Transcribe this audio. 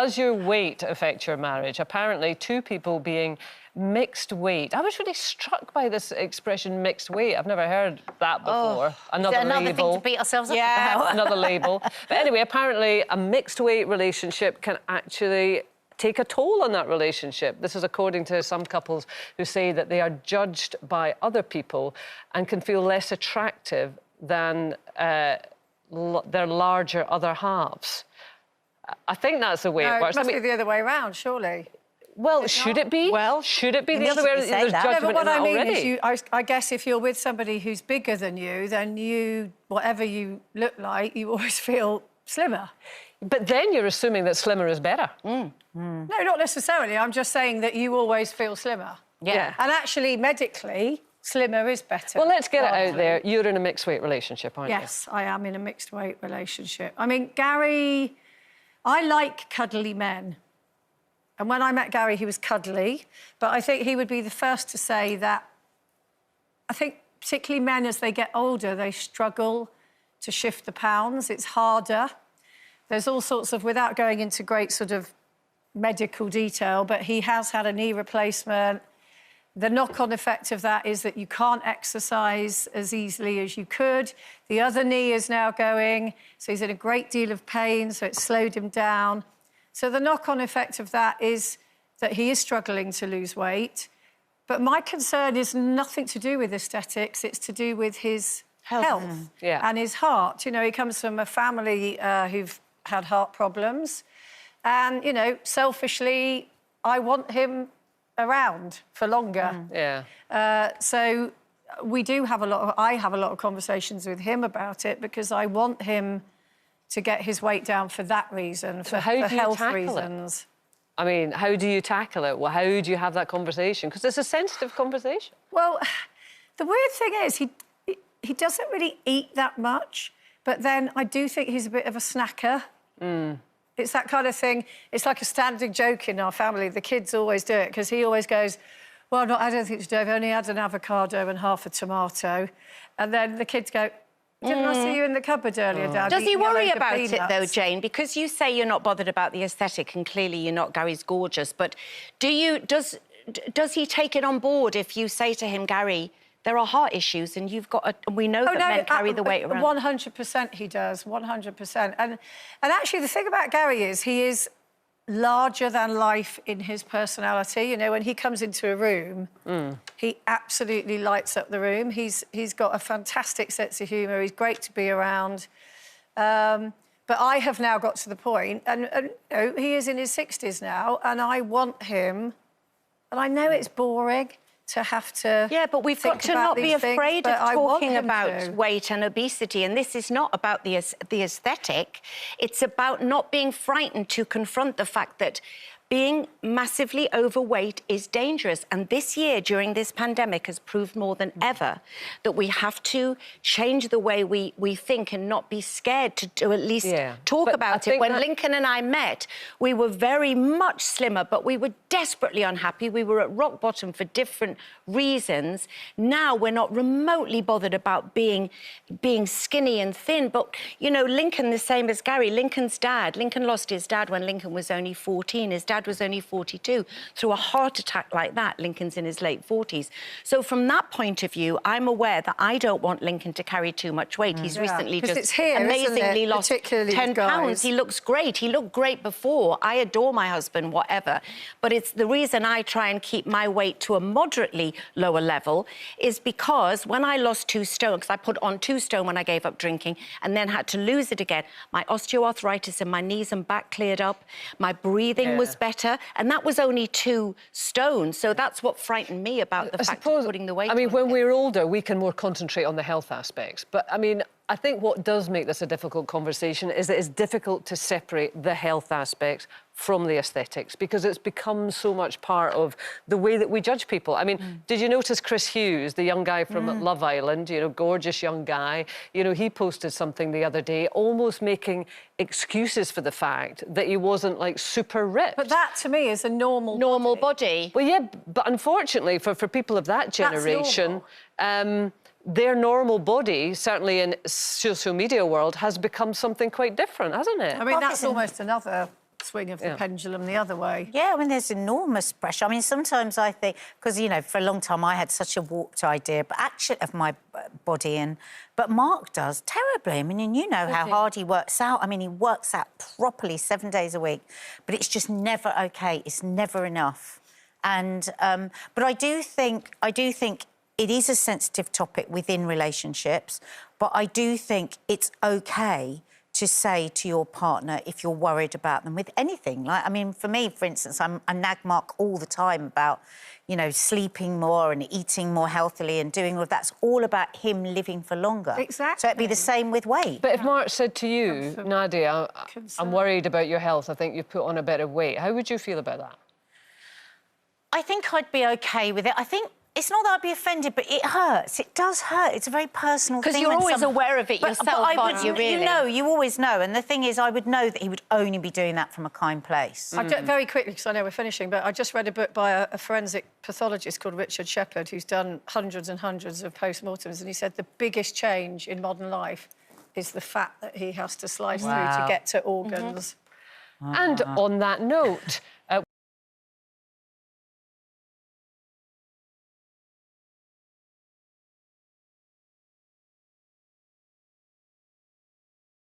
Does your weight affect your marriage? Apparently, two people being mixed weight. I was really struck by this expression, mixed weight. I've never heard that before. Another thing to beat ourselves up about. Another label. But anyway, apparently, a mixed weight relationship can actually take a toll on that relationship. This is according to some couples who say that they are judged by other people and can feel less attractive than their larger other halves. I think that's the way it works. It must be the other way around, surely. Well, should it be? Well, should it be the other way around? There's judgment but what in that I mean already. is, I guess if you're with somebody who's bigger than you, then you, whatever you look like, you always feel slimmer. But then you're assuming that slimmer is better. No, not necessarily. I'm just saying that you always feel slimmer. Yeah. And actually, medically, slimmer is better. Well, let's get it out there. You're in a mixed-weight relationship, aren't you? Yes, I am in a mixed-weight relationship. I mean, Gary... I like cuddly men. And when I met Gary, he was cuddly. But I think he would be the first to say that... I think particularly men, as they get older, they struggle to shift the pounds. It's harder. There's all sorts of... Without going into great sort of medical detail, but he has had a knee replacement. The knock-on effect of that is that you can't exercise as easily as you could. The other knee is now going, so he's in a great deal of pain, so it's slowed him down. So the knock-on effect of that is that he is struggling to lose weight. But my concern is nothing to do with aesthetics, it's to do with his health and his heart. You know, he comes from a family who've had heart problems. And, you know, selfishly, I want him around for longer. So we do have I have a lot of conversations with him about it because I want him to get his weight down for that reason, for health reasons. I mean, how do you tackle it? Well, how do you have that conversation? Because it's a sensitive conversation. Well, the weird thing is he doesn't really eat that much, but then I do think he's a bit of a snacker. It's that kind of thing. It's like a standing joke in our family. The kids always do it because he always goes, well, I've not had anything today. I've only had an avocado and half a tomato. And then the kids go, didn't I see you in the cupboard earlier, Dad? Does he worry about it, though, Jane? Because you say you're not bothered about the aesthetic and clearly you're not. Gary's gorgeous. But does he take it on board if you say to him, Gary, there are heart issues and you've got we know that men carry the weight around. 100% he does, 100%. And actually, the thing about Gary is he is larger than life in his personality. You know, when he comes into a room, he absolutely lights up the room. He's got a fantastic sense of humour. He's great to be around. But I have now got to the point, and you know, he is in his 60s now, and I want him, and I know it's boring to have to... Yeah, but we've got to not be afraid of talking about weight and obesity, and this is not about the aesthetic. It's about not being frightened to confront the fact that being massively overweight is dangerous. And this year, during this pandemic, has proved more than ever that we have to change the way we think and not be scared to at least talk about it. When Lincoln and I met, we were very much slimmer, but we were desperately unhappy. We were at rock bottom for different reasons. Now we're not remotely bothered about being skinny and thin. But, you know, Lincoln, the same as Gary, Lincoln's dad, Lincoln lost his dad when Lincoln was only 14. His dad was only 42. Through a heart attack like that, Lincoln's in his late 40s. So from that point of view, I'm aware that I don't want Lincoln to carry too much weight. He's recently just amazingly lost 10 pounds. He looks great. He looked great before. I adore my husband, whatever. But it's the reason I try and keep my weight to a moderately lower level is because when I lost 2 stone, because I put on 2 stone when I gave up drinking and then had to lose it again, my osteoarthritis in my knees and back cleared up. My breathing was better, and that was only 2 stone. So that's what frightened me about the fact of putting the weight on. I mean, when we're older, we can more concentrate on the health aspects. But, I mean, I think what does make this a difficult conversation is that it's difficult to separate the health aspects from the aesthetics because it's become so much part of the way that we judge people. I mean, did you notice Chris Hughes, the young guy from Love Island, you know, gorgeous young guy, you know, he posted something the other day almost making excuses for the fact that he wasn't, like, super ripped. But that, to me, is a normal body. Well, yeah, but unfortunately, for people of that generation, their normal body, certainly in social media world, has become something quite different, hasn't it? I mean, that's almost another swing of the pendulum the other way. Yeah, I mean, there's enormous pressure. I mean, sometimes I think, because, you know, for a long time I had such a warped idea but actually of my body, but Mark does terribly. I mean, and you know how hard he works out. I mean, he works out properly 7 days a week, but it's just never okay. It's never enough. And but I do think it is a sensitive topic within relationships, but I do think it's okay to say to your partner if you're worried about them with anything. Like, I mean, for me, for instance, I nag Mark all the time about, you know, sleeping more and eating more healthily and doing all of that's all about him living for longer. Exactly. So it'd be the same with weight. But if Mark said to you, Nadia, I'm worried about your health, I think you've put on a bit of weight, how would you feel about that? I think I'd be okay with it. I think it's not that I'd be offended, but it hurts. It does hurt. It's a very personal thing. Because you're always aware of it yourself, aren't you, really? You know, you always know. And the thing is, I would know that he would only be doing that from a kind place. Very quickly, because I know we're finishing, but I just read a book by a forensic pathologist called Richard Shepherd, who's done hundreds and hundreds of post-mortems, and he said the biggest change in modern life is the fat that he has to slice through to get to organs. And on that note,